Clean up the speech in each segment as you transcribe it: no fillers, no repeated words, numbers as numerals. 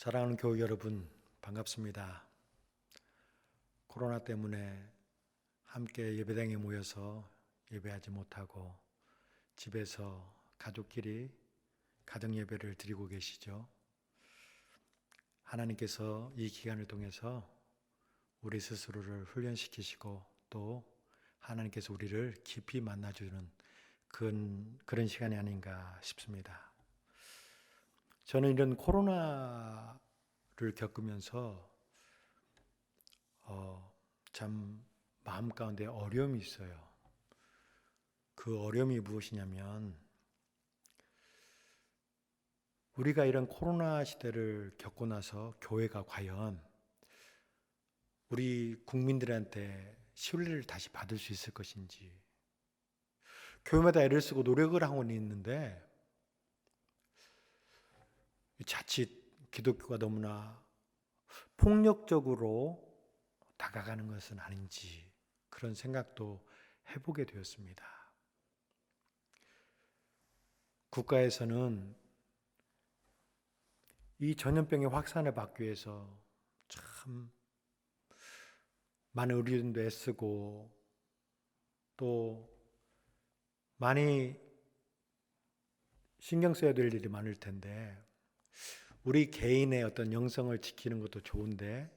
사랑하는 교우 여러분, 반갑습니다. 코로나 때문에 함께 예배당에 모여서 예배하지 못하고 집에서 가족끼리 가정 예배를 드리고 계시죠. 하나님께서 이 기간을 통해서 우리 스스로를 훈련시키시고 또 하나님께서 우리를 깊이 만나주는 그런 시간이 아닌가 싶습니다. 저는 이런 코로나를 겪으면서 참 마음 가운데 어려움이 있어요. 그 어려움이 무엇이냐면 우리가 이런 코로나 시대를 겪고 나서 교회가 과연 우리 국민들한테 신뢰를 다시 받을 수 있을 것인지, 교회마다 애를 쓰고 노력을 하고 있는데 자칫 기독교가 너무나 폭력적으로 다가가는 것은 아닌지 그런 생각도 해보게 되었습니다. 국가에서는 이 전염병의 확산을 막기 위해서 참 많은 의료진도 애쓰고 또 많이 신경 써야 될 일이 많을 텐데 우리 개인의 어떤 영성을 지키는 것도 좋은데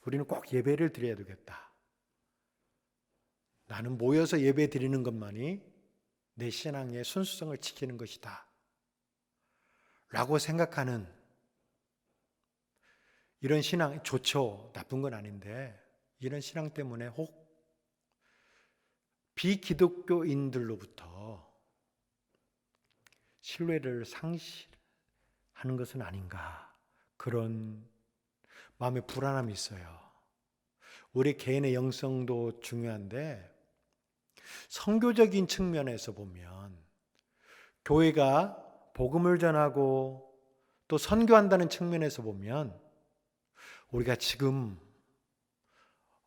우리는 꼭 예배를 드려야 되겠다. 나는 모여서 예배 드리는 것만이 내 신앙의 순수성을 지키는 것이다 라고 생각하는 이런 신앙 좋죠. 나쁜 건 아닌데 이런 신앙 때문에 혹 비기독교인들로부터 신뢰를 상실하는 것은 아닌가, 그런 마음의 불안함이 있어요. 우리 개인의 영성도 중요한데 선교적인 측면에서 보면 교회가 복음을 전하고 또 선교한다는 측면에서 보면 우리가 지금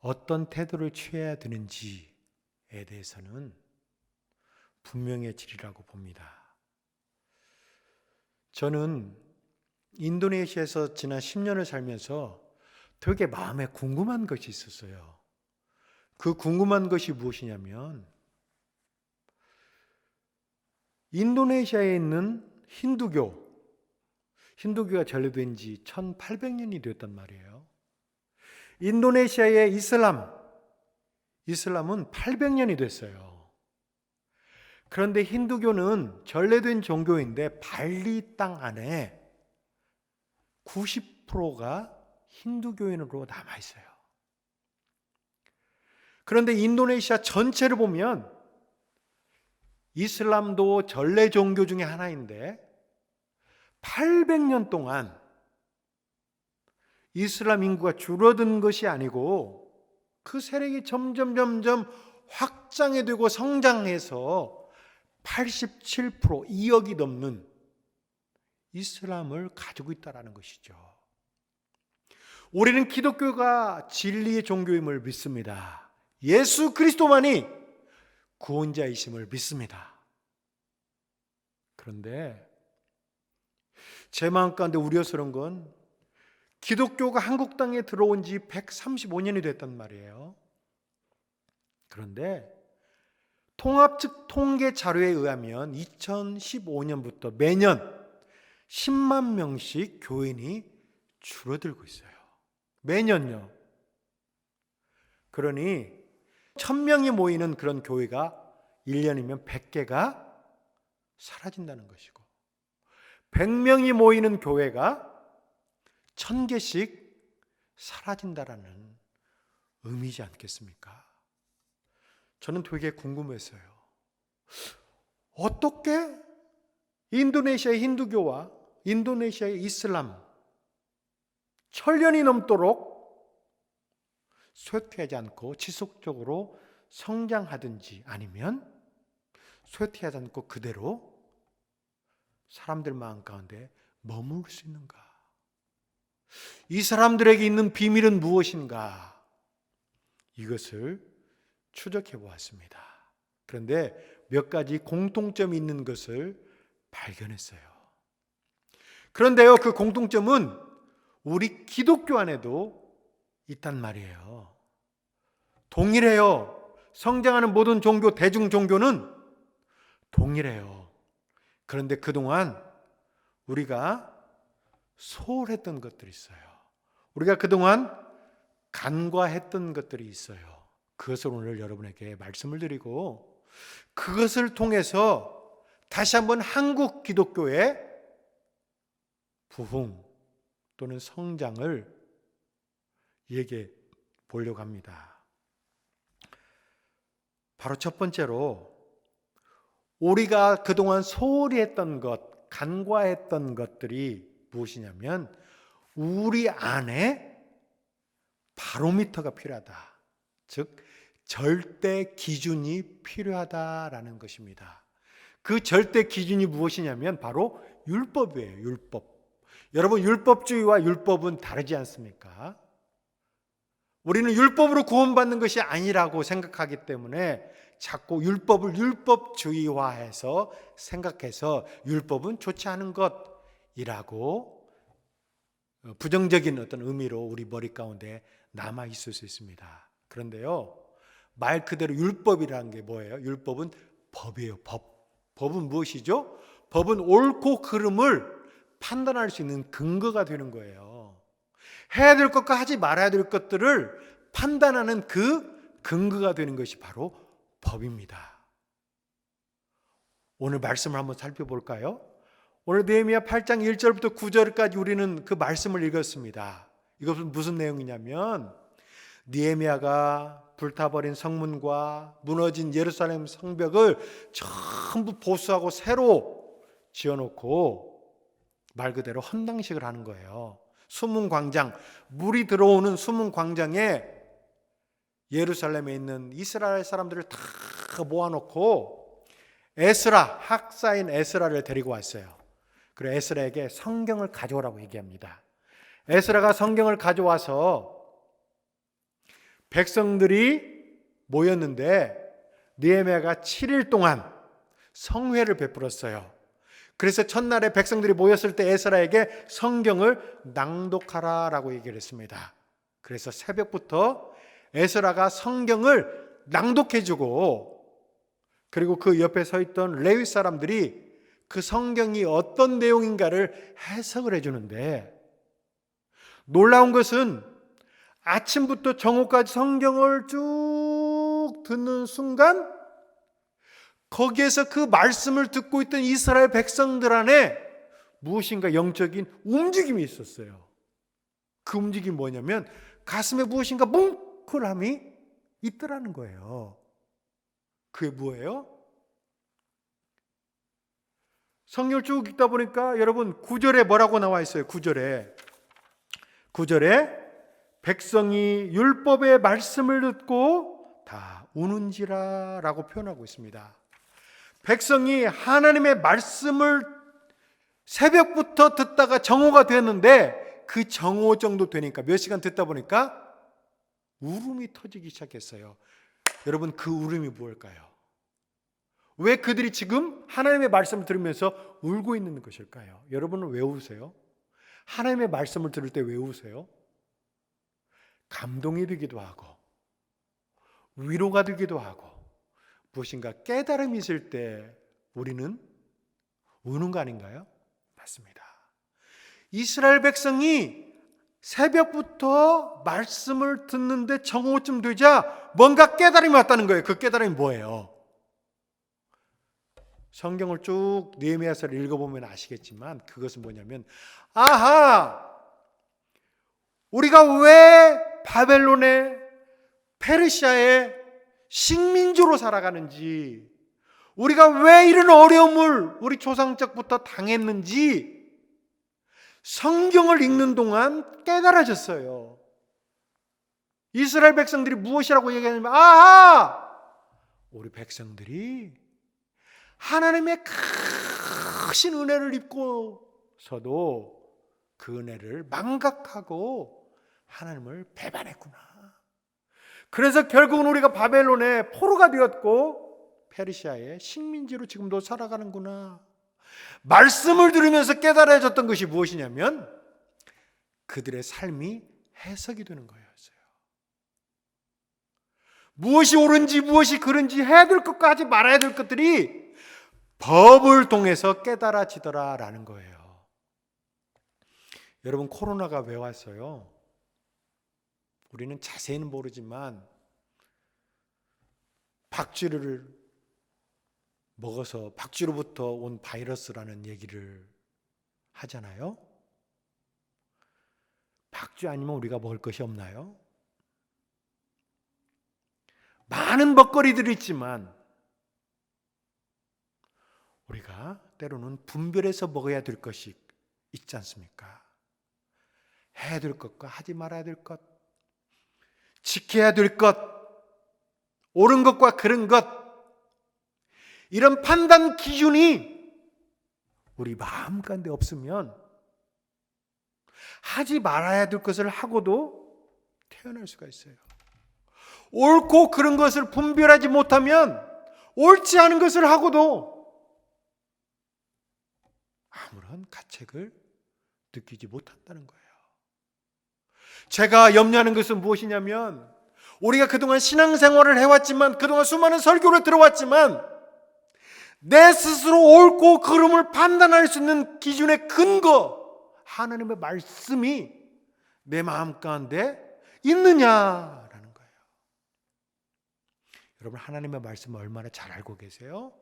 어떤 태도를 취해야 되는지에 대해서는 분명해지리라고 봅니다. 저는 인도네시아에서 지난 10년을 살면서 되게 마음에 궁금한 것이 있었어요. 그 궁금한 것이 무엇이냐면 인도네시아에 있는 힌두교가 전래된 지 1800년이 됐단 말이에요. 인도네시아의 이슬람은 800년이 됐어요. 그런데 힌두교는 전래된 종교인데 발리 땅 안에 90%가 힌두교인으로 남아있어요. 그런데 인도네시아 전체를 보면 이슬람도 전래 종교 중에 하나인데 800년 동안 이슬람 인구가 줄어든 것이 아니고 그 세력이 점점 확장이 되고 성장해서 87% 2억이 넘는 이슬람을 가지고 있다는 것이죠. 우리는 기독교가 진리의 종교임을 믿습니다. 예수 그리스도만이 구원자이심을 믿습니다. 그런데 제 마음 가운데 우려스러운 건 기독교가 한국 땅에 들어온 지 135년이 됐단 말이에요. 그런데 통합 측 통계 자료에 의하면 2015년부터 매년 10만 명씩 교인이 줄어들고 있어요. 매년요. 그러니 1000명이 모이는 그런 교회가 1년이면 100개가 사라진다는 것이고 100명이 모이는 교회가 1000개씩 사라진다라는 의미지 않겠습니까? 저는 되게 궁금했어요. 어떻게 인도네시아의 힌두교와 인도네시아의 이슬람 1000년이 넘도록 쇠퇴하지 않고 지속적으로 성장하든지 아니면 쇠퇴하지 않고 그대로 사람들 마음 가운데 머물 수 있는가? 이 사람들에게 있는 비밀은 무엇인가? 이것을 추적해 보았습니다. 그런데 몇 가지 공통점이 있는 것을 발견했어요. 그런데요, 그 공통점은 우리 기독교 안에도 있단 말이에요. 동일해요. 성장하는 모든 종교, 대중 종교는 동일해요. 그런데 그동안 우리가 소홀했던 것들이 있어요. 우리가 그동안 간과했던 것들이 있어요. 그것을 오늘 여러분에게 말씀을 드리고, 그것을 통해서 다시 한번 한국 기독교의 부흥 또는 성장을 얘기해 보려고 합니다. 바로 첫 번째로 우리가 그동안 소홀히 했던 것, 간과했던 것들이 무엇이냐면 우리 안에 바로미터가 필요하다. 즉 절대 기준이 필요하다라는 것입니다. 그 절대 기준이 무엇이냐면 바로 율법이에요. 율법. 여러분, 율법주의와 율법은 다르지 않습니까? 우리는 율법으로 구원받는 것이 아니라고 생각하기 때문에 자꾸 율법을 율법주의화해서 생각해서 율법은 좋지 않은 것이라고 부정적인 어떤 의미로 우리 머리 가운데 남아 있을 수 있습니다. 그런데요, 말 그대로 율법이라는 게 뭐예요? 율법은 법이에요. 법. 법은 무엇이죠? 법은 옳고 그름을 판단할 수 있는 근거가 되는 거예요. 해야 될 것과 하지 말아야 될 것들을 판단하는 그 근거가 되는 것이 바로 법입니다. 오늘 말씀을 한번 살펴볼까요? 오늘 느헤미야 8장 1절부터 9절까지 우리는 그 말씀을 읽었습니다. 이것은 무슨 내용이냐면 느헤미야가 불타버린 성문과 무너진 예루살렘 성벽을 전부 보수하고 새로 지어놓고 말 그대로 헌당식을 하는 거예요. 수문광장, 물이 들어오는 수문광장에 예루살렘에 있는 이스라엘 사람들을 다 모아놓고 에스라, 학사인 에스라를 데리고 왔어요. 그리고 에스라에게 성경을 가져오라고 얘기합니다. 에스라가 성경을 가져와서 백성들이 모였는데 느헤미야가 7일 동안 성회를 베풀었어요. 그래서 첫날에 백성들이 모였을 때 에스라에게 성경을 낭독하라라고 얘기를 했습니다. 그래서 새벽부터 에스라가 성경을 낭독해주고, 그리고 그 옆에 서 있던 레위 사람들이 그 성경이 어떤 내용인가를 해석을 해주는데, 놀라운 것은 아침부터 정오까지 성경을 쭉 듣는 순간 거기에서 그 말씀을 듣고 있던 이스라엘 백성들 안에 무엇인가 영적인 움직임이 있었어요. 그 움직임이 뭐냐면 가슴에 무엇인가 뭉클함이 있더라는 거예요. 그게 뭐예요? 성경을 쭉 읽다 보니까 여러분 9절에 뭐라고 나와 있어요? 9절에 백성이 율법의 말씀을 듣고 다 우는지라 라고 표현하고 있습니다. 백성이 하나님의 말씀을 새벽부터 듣다가 정오가 됐는데 그 정오 정도 되니까 몇 시간 듣다 보니까 울음이 터지기 시작했어요. 여러분, 그 울음이 무엇일까요? 왜 그들이 지금 하나님의 말씀을 들으면서 울고 있는 것일까요? 여러분은 왜 우세요? 하나님의 말씀을 들을 때 왜 우세요? 감동이 되기도 하고 위로가 되기도 하고 무엇인가 깨달음이 있을 때 우리는 우는 거 아닌가요? 맞습니다. 이스라엘 백성이 새벽부터 말씀을 듣는데 정오쯤 되자 뭔가 깨달음이 왔다는 거예요. 그 깨달음이 뭐예요? 성경을 쭉 느헤미야서를 읽어보면 아시겠지만 그것은 뭐냐면, 아하! 우리가 왜 바벨론에 페르시아의 식민지로 살아가는지, 우리가 왜 이런 어려움을 우리 조상적부터 당했는지 성경을 읽는 동안 깨달아졌어요. 이스라엘 백성들이 무엇이라고 얘기하냐면, 아하! 우리 백성들이 하나님의 크신 은혜를 입고서도 그 은혜를 망각하고 하나님을 배반했구나. 그래서 결국은 우리가 바벨론의 포로가 되었고 페르시아의 식민지로 지금도 살아가는구나. 말씀을 들으면서 깨달아졌던 것이 무엇이냐면 그들의 삶이 해석이 되는 거였어요. 무엇이 옳은지 무엇이 그른지 해야 될 것과 하지 말아야 될 것들이 법을 통해서 깨달아지더라라는 거예요. 여러분, 코로나가 왜 왔어요? 우리는 자세히는 모르지만 박쥐를 먹어서 박쥐로부터 온 바이러스라는 얘기를 하잖아요. 박쥐 아니면 우리가 먹을 것이 없나요? 많은 먹거리들이 있지만 우리가 때로는 분별해서 먹어야 될 것이 있지 않습니까? 해야 될 것과 하지 말아야 될 것, 지켜야 될 것, 옳은 것과 그른 것, 이런 판단 기준이 우리 마음 가운데 없으면 하지 말아야 될 것을 하고도 태어날 수가 있어요. 옳고 그른 것을 분별하지 못하면 옳지 않은 것을 하고도 아무런 가책을 느끼지 못한다는 거예요. 제가 염려하는 것은 무엇이냐면 우리가 그동안 신앙생활을 해왔지만 그동안 수많은 설교를 들어왔지만 내 스스로 옳고 그름을 판단할 수 있는 기준의 근거 하나님의 말씀이 내 마음 가운데 있느냐라는 거예요. 여러분, 하나님의 말씀을 얼마나 잘 알고 계세요?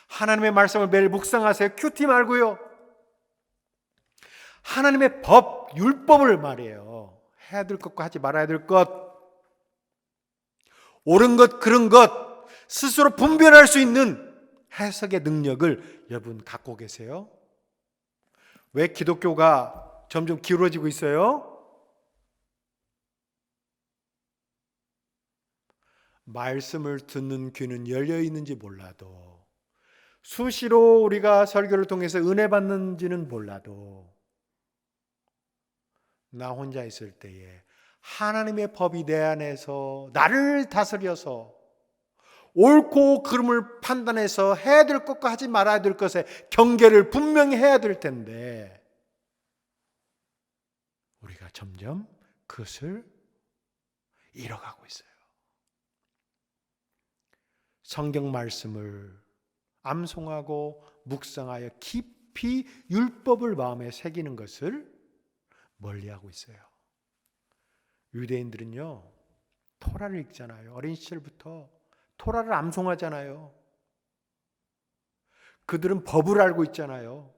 하나님의 말씀을 매일 묵상하세요. 큐티 말고요. 하나님의 법, 율법을 말해요. 해야 될 것과 하지 말아야 될 것, 옳은 것, 그른 것, 스스로 분별할 수 있는 해석의 능력을 여러분 갖고 계세요? 왜 기독교가 점점 기울어지고 있어요? 말씀을 듣는 귀는 열려 있는지 몰라도, 수시로 우리가 설교를 통해서 은혜 받는지는 몰라도 나 혼자 있을 때에 하나님의 법이 내 안에서 나를 다스려서 옳고 그름을 판단해서 해야 될 것과 하지 말아야 될 것의 경계를 분명히 해야 될 텐데 우리가 점점 그것을 잃어가고 있어요. 성경 말씀을 암송하고 묵상하여 깊이 율법을 마음에 새기는 것을 멀리하고 있어요. 유대인들은요, 토라를 읽잖아요. 어린 시절부터 토라를 암송하잖아요. 그들은 법을 알고 있잖아요.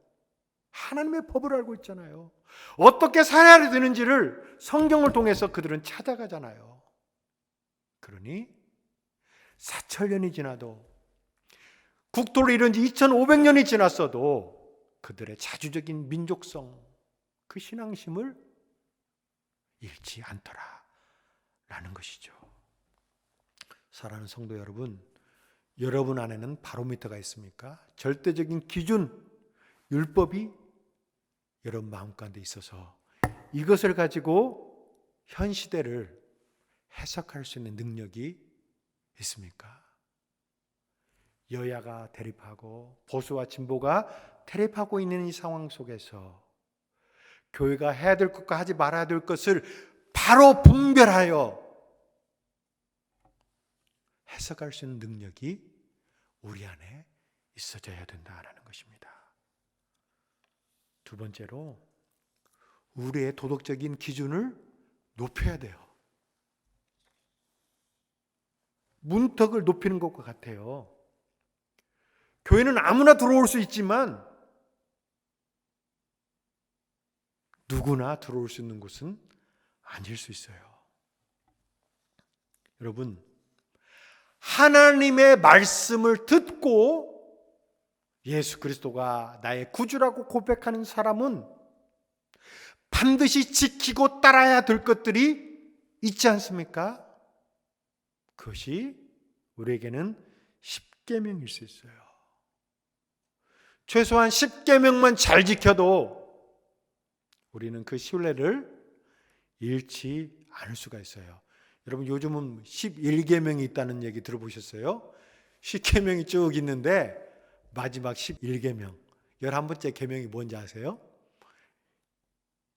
하나님의 법을 알고 있잖아요. 어떻게 살아야 되는지를 성경을 통해서 그들은 찾아가잖아요. 그러니 4,000년이 지나도 국토를 이룬 지 2,500년이 지났어도 그들의 자주적인 민족성, 그 신앙심을 잃지 않더라라는 것이죠. 사랑하는 성도 여러분, 여러분 안에는 바로미터가 있습니까? 절대적인 기준, 율법이 여러분 마음 가운데 있어서 이것을 가지고 현 시대를 해석할 수 있는 능력이 있습니까? 여야가 대립하고 보수와 진보가 대립하고 있는 이 상황 속에서 교회가 해야 될 것과 하지 말아야 될 것을 바로 분별하여 해석할 수 있는 능력이 우리 안에 있어져야 된다는 것입니다. 두 번째로 우리의 도덕적인 기준을 높여야 돼요. 문턱을 높이는 것과 같아요. 교회는 아무나 들어올 수 있지만 누구나 들어올 수 있는 곳은 아닐 수 있어요. 여러분, 하나님의 말씀을 듣고 예수 그리스도가 나의 구주라고 고백하는 사람은 반드시 지키고 따라야 될 것들이 있지 않습니까? 그것이 우리에게는 십계명일 수 있어요. 최소한 10계명만 잘 지켜도 우리는 그 신뢰를 잃지 않을 수가 있어요. 여러분, 요즘은 11계명이 있다는 얘기 들어보셨어요? 10계명이 쭉 있는데 마지막 11계명, 11번째 계명이 뭔지 아세요?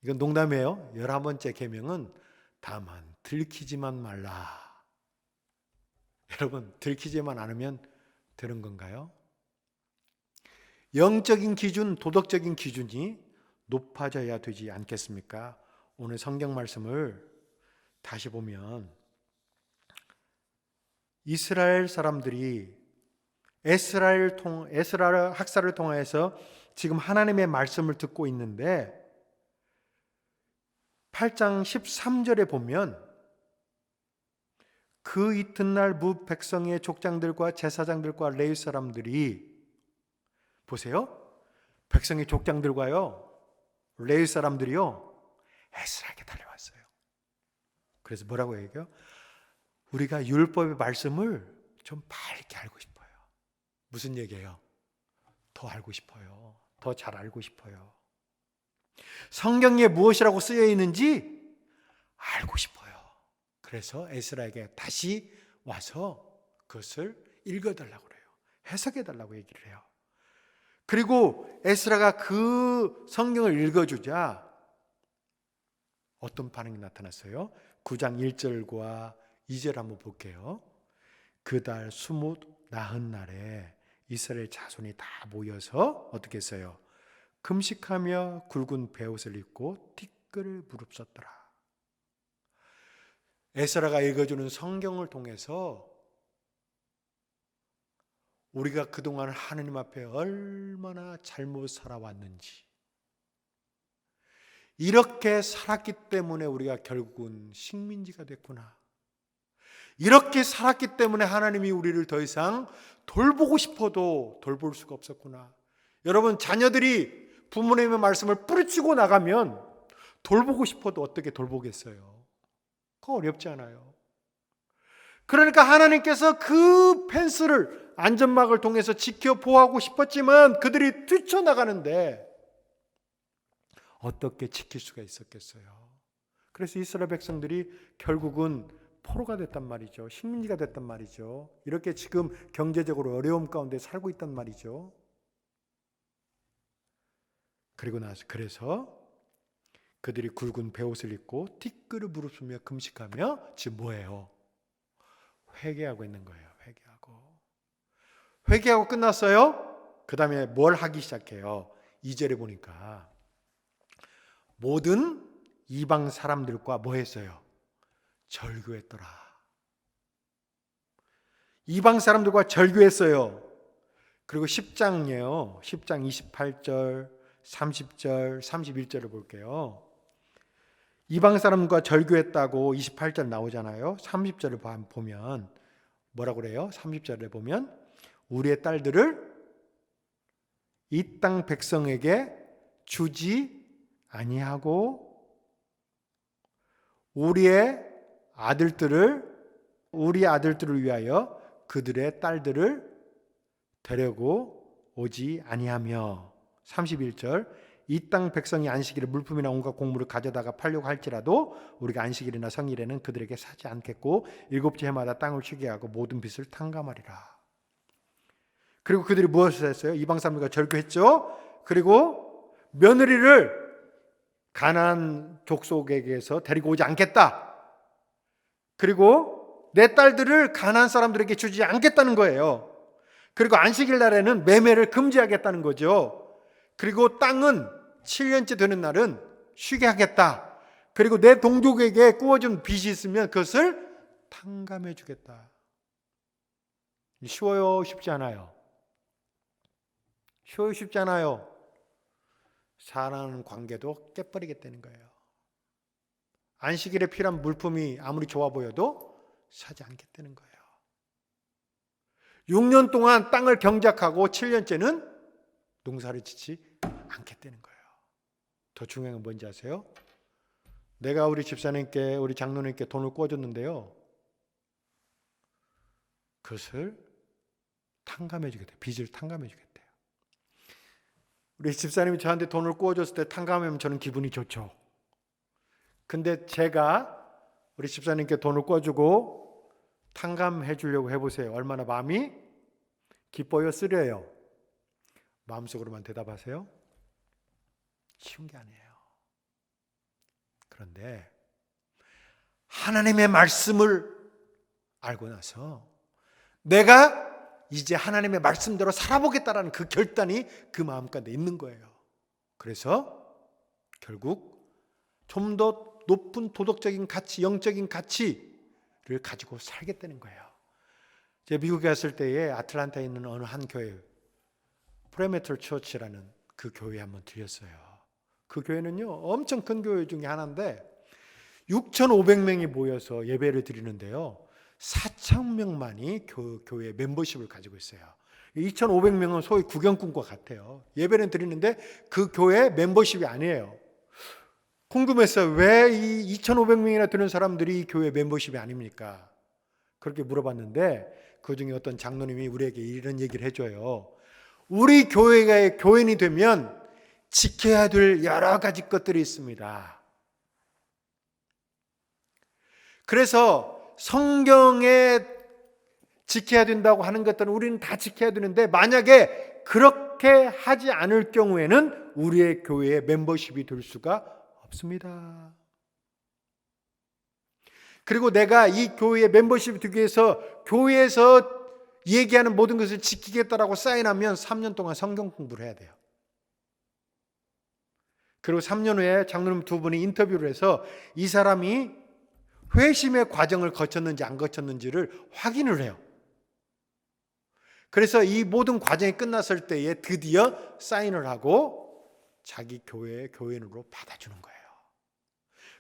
이건 농담이에요. 11번째 계명은 다만 들키지만 말라. 여러분, 들키지만 않으면 되는 건가요? 영적인 기준, 도덕적인 기준이 높아져야 되지 않겠습니까? 오늘 성경 말씀을 다시 보면 이스라엘 사람들이 에스라 학사를 통해서 지금 하나님의 말씀을 듣고 있는데 8장 13절에 보면 그 이튿날 무 백성의 족장들과 제사장들과 레위 사람들이 보세요. 백성의 족장들과요 레위 사람들이요 에스라에게 달려왔어요. 그래서 뭐라고 얘기해요? 우리가 율법의 말씀을 좀 밝게 알고 싶어요. 무슨 얘기예요? 더 알고 싶어요. 더 잘 알고 싶어요. 성경에 무엇이라고 쓰여 있는지 알고 싶어요. 그래서 에스라에게 다시 와서 그것을 읽어달라고 그래요. 해석해달라고 얘기를 해요. 그리고 에스라가 그 성경을 읽어주자 어떤 반응이 나타났어요? 9장 1절과 2절 한번 볼게요. 그 달 20날에 이스라엘 자손이 다 모여서 어떻게 했어요? 금식하며 굵은 베옷을 입고 티끌을 무릅썼더라. 에스라가 읽어주는 성경을 통해서 우리가 그동안 하느님 앞에 얼마나 잘못 살아왔는지, 이렇게 살았기 때문에 우리가 결국은 식민지가 됐구나, 이렇게 살았기 때문에 하나님이 우리를 더 이상 돌보고 싶어도 돌볼 수가 없었구나. 여러분, 자녀들이 부모님의 말씀을 뿌리치고 나가면 돌보고 싶어도 어떻게 돌보겠어요? 그거 어렵지 않아요. 그러니까 하나님께서 그 펜스를, 안전막을 통해서 지켜 보호하고 싶었지만 그들이 뛰쳐나가는데 어떻게 지킬 수가 있었겠어요? 그래서 이스라엘 백성들이 결국은 포로가 됐단 말이죠. 식민지가 됐단 말이죠. 이렇게 지금 경제적으로 어려움 가운데 살고 있단 말이죠. 그리고 나서 그래서 그들이 굵은 베옷을 입고 티끌을 무릅쓰며 금식하며 지금 뭐예요? 회개하고 있는 거예요. 회개하고 끝났어요. 그 다음에 뭘 하기 시작해요? 2절에 보니까 모든 이방 사람들과 뭐 했어요? 절교했더라. 이방 사람들과 절교했어요. 그리고 10장이에요. 10장 28절, 30절, 31절을 볼게요. 이방 사람과 절교했다고 28절 나오잖아요. 30절을 보면 뭐라고 그래요? 30절에 보면 우리의 딸들을 이 땅 백성에게 주지 아니하고 우리 아들들을 위하여 그들의 딸들을 데려고 오지 아니하며 31절 이 땅 백성이 안식일에 물품이나 온갖 곡물을 가져다가 팔려고 할지라도 우리가 안식일이나 성일에는 그들에게 사지 않겠고 일곱째 해마다 땅을 쉬게 하고 모든 빚을 탕감하리라. 그리고 그들이 무엇을 했어요? 이방 사람들과 절교했죠. 그리고 며느리를 가나안 족속에게서 데리고 오지 않겠다. 그리고 내 딸들을 가나안 사람들에게 주지 않겠다는 거예요. 그리고 안식일 날에는 매매를 금지하겠다는 거죠. 그리고 땅은 7년째 되는 날은 쉬게 하겠다. 그리고 내 동족에게 꾸어준 빚이 있으면 그것을 탕감해 주겠다. 쉬워요? 쉽지 않아요? 쉬워요? 쉽지 않아요? 사랑하는 관계도 깨버리겠다는 거예요. 안식일에 필요한 물품이 아무리 좋아 보여도 사지 않겠다는 거예요. 6년 동안 땅을 경작하고 7년째는 농사를 짓지 않겠다는 거예요. 더 중요한 건 뭔지 아세요? 내가 우리 집사님께, 우리 장로님께 돈을 꿔줬는데요, 그것을 탕감해 주겠대요. 빚을 탕감해 주겠대요. 우리 집사님이 저한테 돈을 꿔줬을 때 탕감하면 저는 기분이 좋죠. 근데 제가 우리 집사님께 돈을 꿔주고 탕감해 주려고 해보세요. 얼마나 마음이 기뻐요? 쓰려요? 마음속으로만 대답하세요. 쉬운 게 아니에요. 그런데 하나님의 말씀을 알고 나서 내가 이제 하나님의 말씀대로 살아보겠다라는 그 결단이 그 마음 가운데 있는 거예요. 그래서 결국 좀 더 높은 도덕적인 가치, 영적인 가치를 가지고 살겠다는 거예요. 제가 미국에 갔을 때에 아틀란타에 있는 어느 한 교회, 프레메틀 처치라는 그 교회에 한번 들렸어요. 그 교회는요, 엄청 큰 교회 중에 하나인데 6,500명이 모여서 예배를 드리는데요, 4,000명만이 교회 멤버십을 가지고 있어요. 2,500명은 소위 구경꾼과 같아요. 예배는 드리는데 그 교회 멤버십이 아니에요. 궁금했어요. 왜 이 2,500명이나 되는 사람들이 교회 멤버십이 아닙니까? 그렇게 물어봤는데 그 중에 어떤 장로님이 우리에게 이런 얘기를 해줘요. 우리 교회가 교인이 되면 지켜야 될 여러 가지 것들이 있습니다. 그래서 성경에 지켜야 된다고 하는 것들은 우리는 다 지켜야 되는데 만약에 그렇게 하지 않을 경우에는 우리의 교회의 멤버십이 될 수가 없습니다. 그리고 내가 이 교회의 멤버십이 되기 위해서 교회에서 얘기하는 모든 것을 지키겠다라고 사인하면 3년 동안 성경 공부를 해야 돼요. 그리고 3년 후에 장로님 두 분이 인터뷰를 해서 이 사람이 회심의 과정을 거쳤는지 안 거쳤는지를 확인을 해요. 그래서 이 모든 과정이 끝났을 때에 드디어 사인을 하고 자기 교회의 교인으로 받아주는 거예요.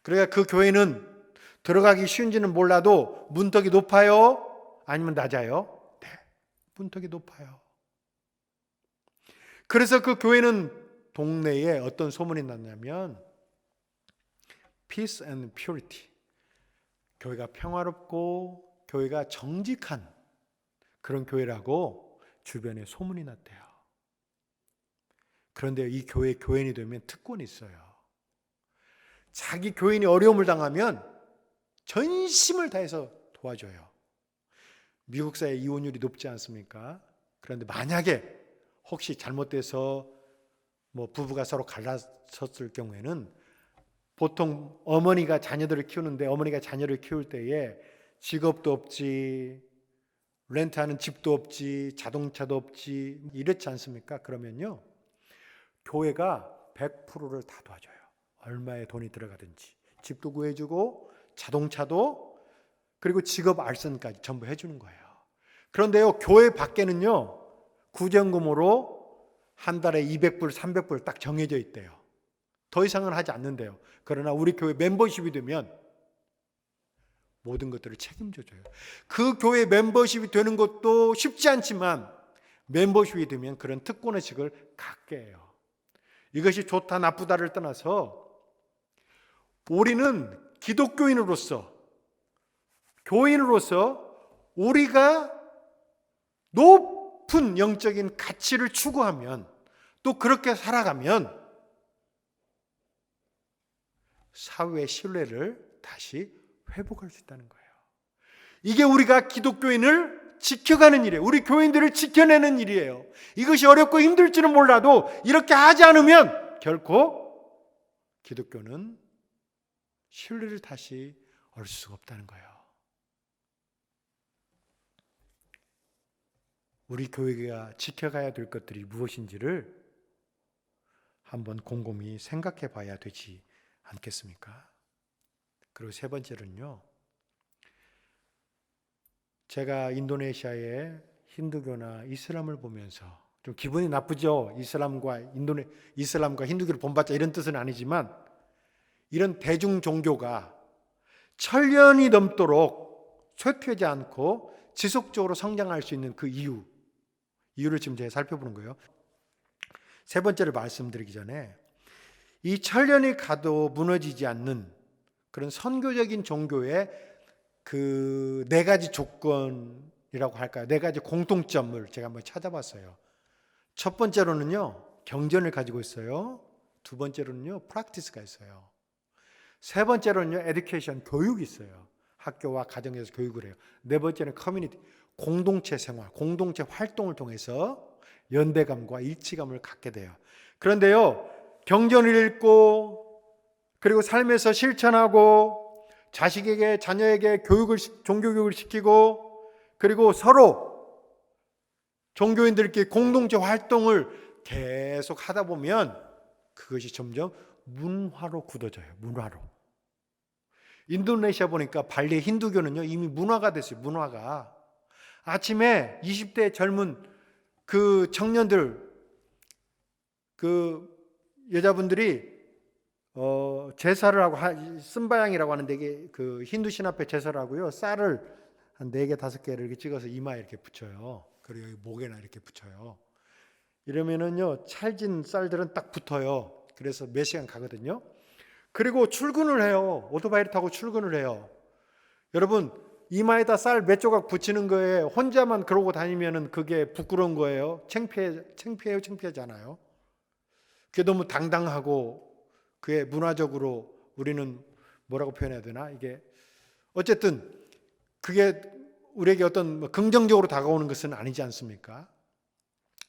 그러니까 그 교회는 들어가기 쉬운지는 몰라도 문턱이 높아요? 아니면 낮아요? 네, 문턱이 높아요. 그래서 그 교회는 동네에 어떤 소문이 났냐면 Peace and Purity, 교회가 평화롭고 교회가 정직한 그런 교회라고 주변에 소문이 났대요. 그런데 이 교회 교인이 되면 특권이 있어요. 자기 교인이 어려움을 당하면 전심을 다해서 도와줘요. 미국 사회 이혼율이 높지 않습니까? 그런데 만약에 혹시 잘못돼서 부부가 서로 갈라섰을 경우에는 보통 어머니가 자녀들을 키우는데 어머니가 자녀를 키울 때에 직업도 없지, 렌트하는 집도 없지, 자동차도 없지 이렇지 않습니까? 그러면요, 교회가 100%를 다 도와줘요. 얼마의 돈이 들어가든지 집도 구해주고 자동차도, 그리고 직업 알선까지 전부 해주는 거예요. 그런데요, 교회 밖에는요 구정금으로 한 달에 200불, 300불 딱 정해져 있대요. 더 이상은 하지 않는데요. 그러나 우리 교회 멤버십이 되면 모든 것들을 책임져줘요. 그 교회 멤버십이 되는 것도 쉽지 않지만 멤버십이 되면 그런 특권의식을 갖게 해요. 이것이 좋다 나쁘다를 떠나서 우리는 기독교인으로서, 교인으로서 우리가 높은 영적인 가치를 추구하면, 또 그렇게 살아가면 사회의 신뢰를 다시 회복할 수 있다는 거예요. 이게 우리가 기독교인을 지켜가는 일이에요. 우리 교인들을 지켜내는 일이에요. 이것이 어렵고 힘들지는 몰라도 이렇게 하지 않으면 결코 기독교는 신뢰를 다시 얻을 수가 없다는 거예요. 우리 교회가 지켜가야 될 것들이 무엇인지를 한번 곰곰이 생각해 봐야 되지 않겠습니까? 그리고 세 번째는요, 제가 인도네시아의 힌두교나 이슬람을 보면서 좀 기분이 나쁘죠. 이슬람과 힌두교를 본받자 이런 뜻은 아니지만 이런 대중 종교가 천년이 넘도록 쇠퇴하지 않고 지속적으로 성장할 수 있는 그 이유를 지금 제가 살펴보는 거예요. 세 번째를 말씀드리기 전에 이 천년이 가도 무너지지 않는 그런 선교적인 종교의 그 네 가지 조건이라고 할까요? 네 가지 공통점을 제가 한번 찾아봤어요. 첫 번째로는요, 경전을 가지고 있어요. 두 번째로는요, 프랙티스가 있어요. 세 번째로는요, 에듀케이션, 교육이 있어요. 학교와 가정에서 교육을 해요. 네 번째는 커뮤니티, 공동체 생활, 공동체 활동을 통해서 연대감과 일치감을 갖게 돼요. 그런데요, 경전을 읽고 그리고 삶에서 실천하고 자식에게 자녀에게 종교교육을 시키고 그리고 서로 종교인들끼리 공동체 활동을 계속 하다 보면 그것이 점점 문화로 굳어져요. 문화로. 인도네시아 보니까 발리 힌두교는요 이미 문화가 됐어요. 문화가. 아침에 20대 젊은 그 청년들, 그 여자분들이 제사를 하고 쓴바양이라고 하는데 이게 그 힌두 신 앞에 제사를 하고요. 쌀을 한 4개 5개를 이렇게 찍어서 이마에 이렇게 붙여요. 그리고 여기 목에나 이렇게 붙여요. 이러면은요 찰진 쌀들은 딱 붙어요. 그래서 몇 시간 가거든요. 그리고 출근을 해요. 오토바이를 타고 출근을 해요. 여러분 이마에다 쌀 몇 조각 붙이는 거에 혼자만 그러고 다니면은 그게 부끄러운 거예요. 창피하잖아요. 그게 너무 당당하고 그게 문화적으로 우리는 뭐라고 표현해야 되나? 이게 어쨌든 그게 우리에게 어떤 긍정적으로 다가오는 것은 아니지 않습니까?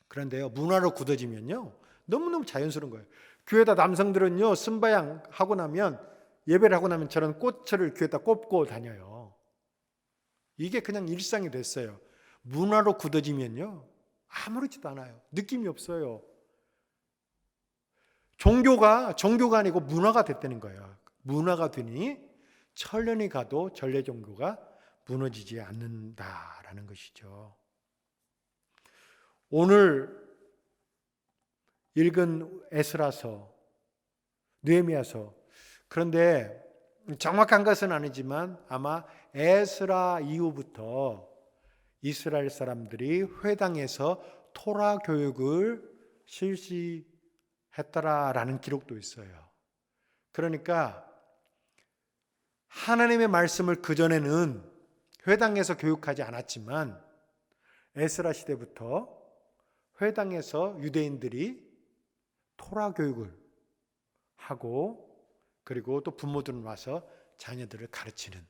그런데요 문화로 굳어지면요 너무너무 자연스러운 거예요. 교회다 남성들은요 쓴바양 하고 나면 예배를 하고 나면 저런 꽃을 교회에다 꽂고 다녀요. 이게 그냥 일상이 됐어요. 문화로 굳어지면요 아무렇지도 않아요. 느낌이 없어요. 종교가 아니고 문화가 됐다는 거예요. 문화가 되니 천년이 가도 전래 종교가 무너지지 않는다라는 것이죠. 오늘 읽은 에스라서, 느헤미야서, 그런데 정확한 것은 아니지만 아마 에스라 이후부터 이스라엘 사람들이 회당에서 토라 교육을 실시했더라라는 기록도 있어요. 그러니까 하나님의 말씀을 그전에는 회당에서 교육하지 않았지만 에스라 시대부터 회당에서 유대인들이 토라 교육을 하고 그리고 또 부모들은 와서 자녀들을 가르치는,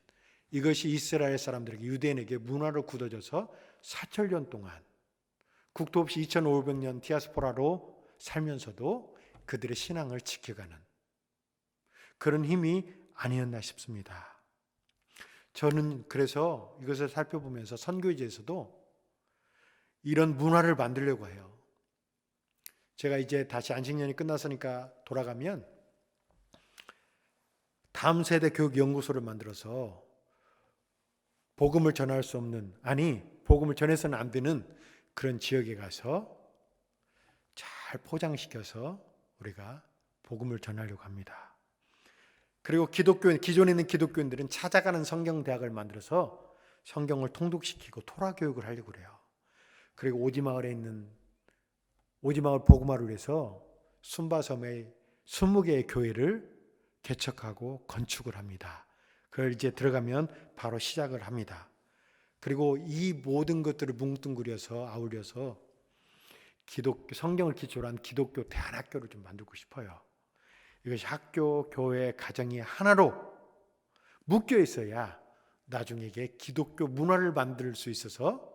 이것이 이스라엘 사람들에게, 유대인에게 문화로 굳어져서 4,000년 동안 국토 없이 2,500년 디아스포라로 살면서도 그들의 신앙을 지켜가는 그런 힘이 아니었나 싶습니다. 저는 그래서 이것을 살펴보면서 선교지에서도 이런 문화를 만들려고 해요. 제가 이제 다시 안식년이 끝났으니까 돌아가면 다음 세대 교육연구소를 만들어서 복음을 전할 수 없는, 복음을 전해서는 안 되는 그런 지역에 가서 잘 포장시켜서 우리가 복음을 전하려고 합니다. 그리고 기존에 있는 기독교인들은 찾아가는 성경대학을 만들어서 성경을 통독시키고 토라 교육을 하려고 그래요. 그리고 오지마을에 있는 오지마을 복음화를 위해서 순바섬에 20개의 교회를 개척하고 건축을 합니다. 그걸 이제 들어가면 바로 시작을 합니다. 그리고 이 모든 것들을 뭉뚱그려서 아울려서 성경을 기초로 한 기독교 대안학교를 좀 만들고 싶어요. 이것이 학교, 교회, 가정이 하나로 묶여 있어야 나중에 이게 기독교 문화를 만들 수 있어서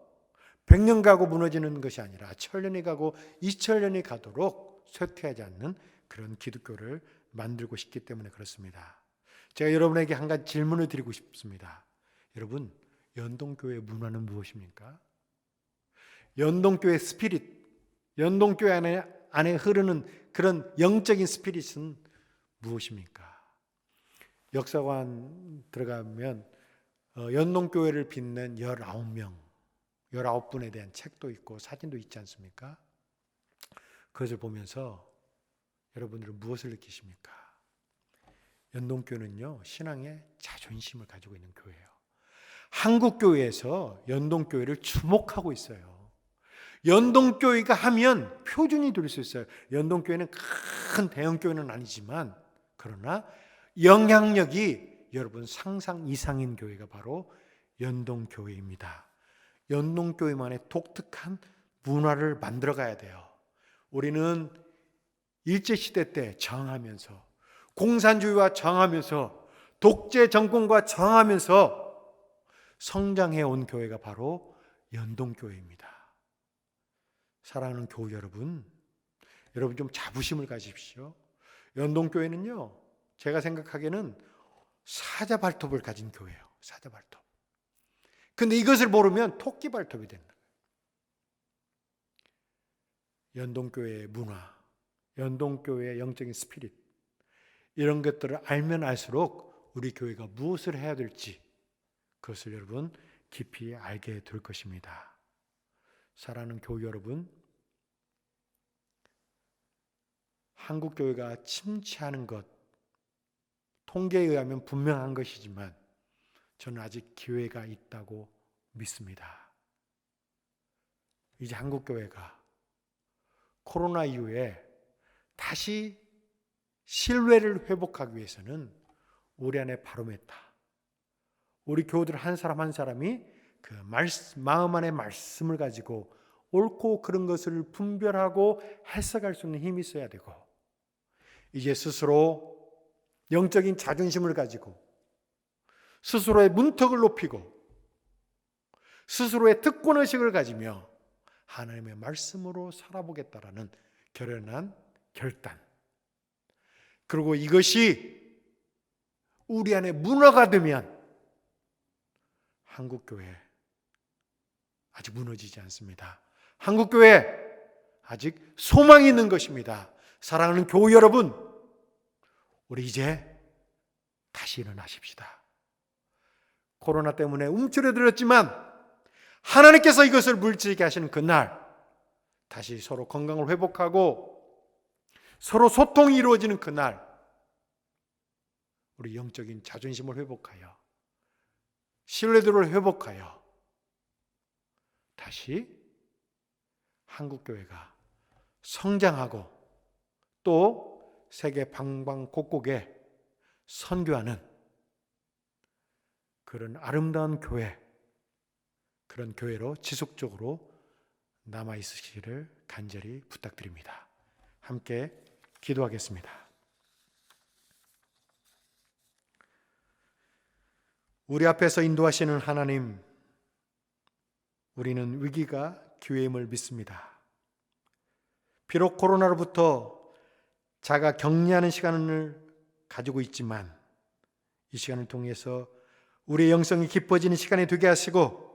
100년 가고 무너지는 것이 아니라 1000년이 가고 2000년이 가도록 쇠퇴하지 않는 그런 기독교를 만들고 싶기 때문에 그렇습니다. 제가 여러분에게 한 가지 질문을 드리고 싶습니다. 여러분, 연동교회 문화는 무엇입니까? 연동교회 스피릿, 연동교회 안에 흐르는 그런 영적인 스피릿은 무엇입니까? 역사관 들어가면 연동교회를 빛낸 19분에 대한 책도 있고 사진도 있지 않습니까? 그것을 보면서 여러분들은 무엇을 느끼십니까? 연동교회는요, 신앙의 자존심을 가지고 있는 교회예요. 한국 교회에서 연동교회를 주목하고 있어요. 연동교회가 하면 표준이 될 수 있어요. 연동교회는 큰 대형교회는 아니지만 그러나 영향력이 여러분 상상 이상인 교회가 바로 연동교회입니다. 연동교회만의 독특한 문화를 만들어 가야 돼요. 우리는 일제시대 때 저항하면서, 공산주의와 저항하면서, 독재 정권과 저항하면서 성장해 온 교회가 바로 연동교회입니다. 사랑하는 교우 여러분, 여러분 좀 자부심을 가지십시오. 연동교회는요, 제가 생각하기에는 사자 발톱을 가진 교회예요. 사자 발톱. 근데 이것을 모르면 토끼 발톱이 된다. 연동교회의 문화, 연동교회의 영적인 스피릿, 이런 것들을 알면 알수록 우리 교회가 무엇을 해야 될지 그것을 여러분 깊이 알게 될 것입니다. 사랑하는 교우 여러분, 한국 교회가 침체하는 것, 통계에 의하면 분명한 것이지만 저는 아직 기회가 있다고 믿습니다. 이제 한국 교회가 코로나 이후에 다시 신뢰를 회복하기 위해서는 우리 안에 바로메타, 우리 교우들 한 사람 한 사람이 그 마음 안에 말씀을 가지고 옳고 그른 것을 분별하고 해석할 수 있는 힘이 있어야 되고, 이제 스스로 영적인 자존심을 가지고 스스로의 문턱을 높이고 스스로의 특권의식을 가지며 하나님의 말씀으로 살아보겠다라는 결연한 결단, 그리고 이것이 우리 안에 문화가 되면 한국교회 아직 무너지지 않습니다. 한국교회 아직 소망이 있는 것입니다. 사랑하는 교우 여러분, 우리 이제 다시 일어나십시다. 코로나 때문에 움츠러들었지만 하나님께서 이것을 물리치게 하시는 그날, 다시 서로 건강을 회복하고 서로 소통이 이루어지는 그날, 우리 영적인 자존심을 회복하여 신뢰도를 회복하여 다시 한국교회가 성장하고 또 세계 방방곡곡에 선교하는 그런 아름다운 교회, 그런 교회로 지속적으로 남아있으시기를 간절히 부탁드립니다. 함께 기도하겠습니다. 우리 앞에서 인도하시는 하나님, 우리는 위기가 기회임을 믿습니다. 비록 코로나로부터 자가 격리하는 시간을 가지고 있지만 이 시간을 통해서 우리의 영성이 깊어지는 시간이 되게 하시고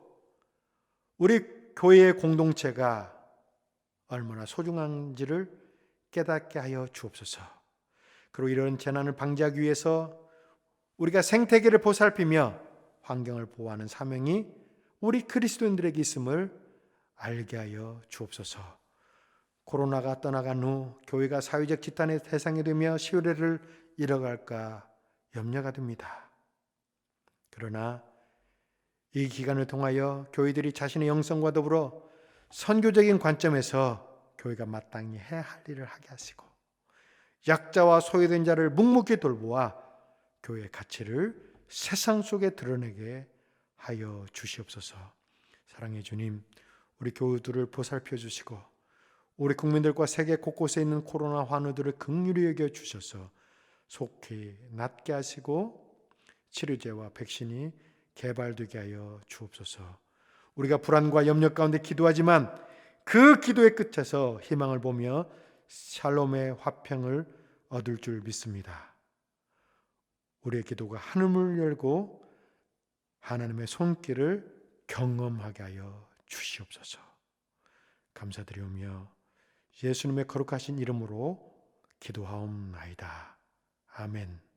우리 교회의 공동체가 얼마나 소중한지를 깨닫게 하여 주옵소서. 그리고 이런 재난을 방지하기 위해서 우리가 생태계를 보살피며 환경을 보호하는 사명이 우리 그리스도인들에게 있음을 알게 하여 주옵소서. 코로나가 떠나간 후 교회가 사회적 지탄의 대상이 되며 신뢰를 잃어갈까 염려가 됩니다. 그러나 이 기간을 통하여 교회들이 자신의 영성과 더불어 선교적인 관점에서 교회가 마땅히 해야 할 일을 하게 하시고 약자와 소외된 자를 묵묵히 돌보아 교회의 가치를 세상 속에 드러내게 하여 주시옵소서. 사랑의 주님, 우리 교우들을 보살펴 주시고 우리 국민들과 세계 곳곳에 있는 코로나 환우들을 긍휼히 여겨 주셔서 속히 낫게 하시고 치료제와 백신이 개발되게 하여 주옵소서. 우리가 불안과 염려 가운데 기도하지만 그 기도의 끝에서 희망을 보며 샬롬의 화평을 얻을 줄 믿습니다. 우리의 기도가 하늘을 열고 하나님의 손길을 경험하게 하여 주시옵소서. 감사드리오며 예수님의 거룩하신 이름으로 기도하옵나이다. 아멘.